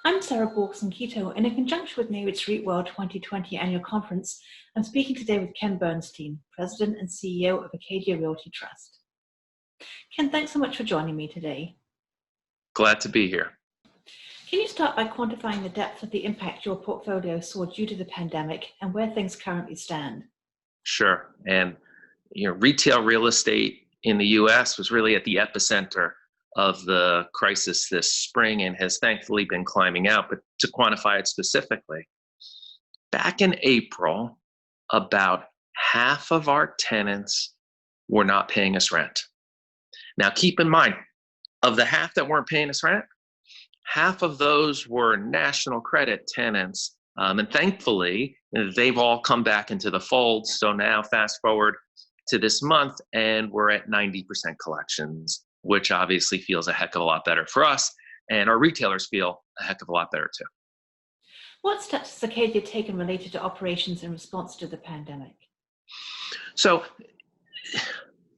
I'm Sarah Borgson-Keto, and in conjunction with NAREIT's REIT World 2020 Annual Conference, I'm speaking today with Ken Bernstein, President and CEO of Acadia Realty Trust. Ken, thanks so much for joining me today. Glad to be here. Can you start by quantifying the depth of the impact your portfolio saw due to the pandemic and where things currently stand? Sure. And retail real estate in the U.S. was really at the epicenter of the crisis this spring and has thankfully been climbing out. But to quantify it specifically, back in April, about half of our tenants were not paying us rent. Now, keep in mind, of the half that weren't paying us rent, half of those were national credit tenants. And thankfully, they've all come back into the fold. So now fast forward to this month and we're at 90% collections, which obviously feels a heck of a lot better for us. And our retailers feel a heck of a lot better too. What steps has Acadia taken related to operations in response to the pandemic? So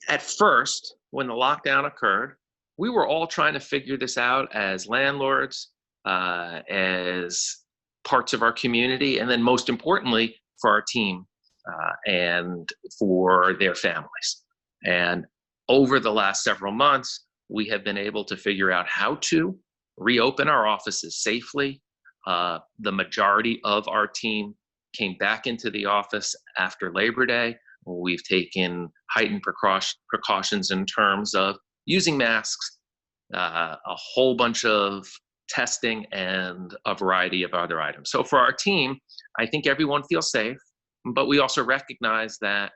at first, when the lockdown occurred, we were all trying to figure this out as landlords, as parts of our community, and then most importantly, for our team and for their families. And over the last several months, we have been able to figure out how to reopen our offices safely. The majority of our team came back into the office after Labor Day. We've taken heightened precautions in terms of using masks, a whole bunch of testing, and a variety of other items. So for our team, I think everyone feels safe, but we also recognize that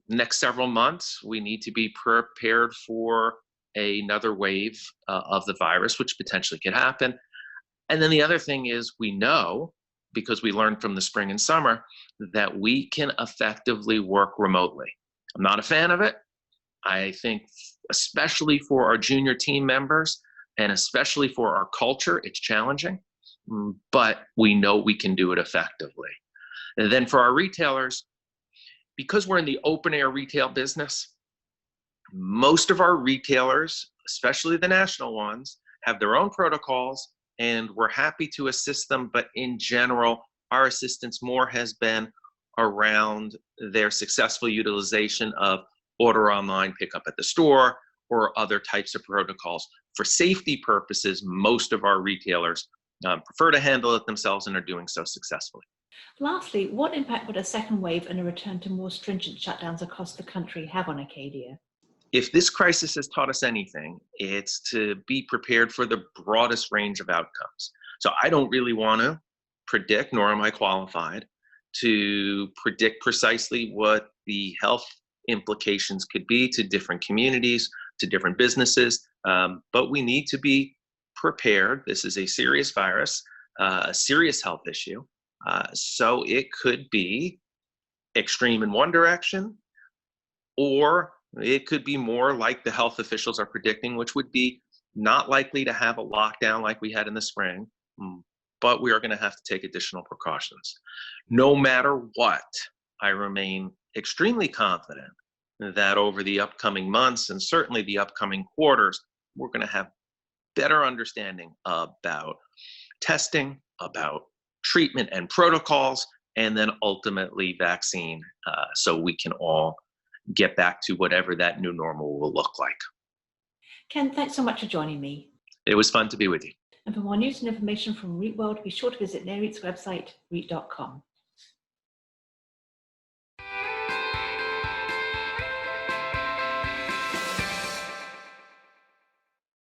next several months, we need to be prepared for another wave of the virus, which potentially could happen. And then the other thing is we know, because we learned from the spring and summer, that we can effectively work remotely. I'm not a fan of it. I think especially for our junior team members and especially for our culture, it's challenging, but we know we can do it effectively. And then for our retailers, because we're in the open air retail business, most of our retailers, especially the national ones, have their own protocols, and we're happy to assist them. But in general, our assistance more has been around their successful utilization of order online, pick up at the store, or other types of protocols. For safety purposes, most of our retailers prefer to handle it themselves and are doing so successfully. Lastly, what impact would a second wave and a return to more stringent shutdowns across the country have on Acadia? If this crisis has taught us anything, it's to be prepared for the broadest range of outcomes. So I don't really want to predict, nor am I qualified to predict precisely what the health implications could be to different communities, to different businesses, but we need to be prepared. This is a serious virus, a serious health issue. So it could be extreme in one direction, or it could be more like the health officials are predicting, which would be not likely to have a lockdown like we had in the spring, but we are going to have to take additional precautions. No matter what, I remain extremely confident that over the upcoming months and certainly the upcoming quarters, we're going to have better understanding about testing, about treatment and protocols, and then ultimately vaccine, so we can all get back to whatever that new normal will look like. Ken, thanks so much for joining me. It was fun to be with you. And for more news and information from REIT World, be sure to visit NAREIT's website, REIT.com.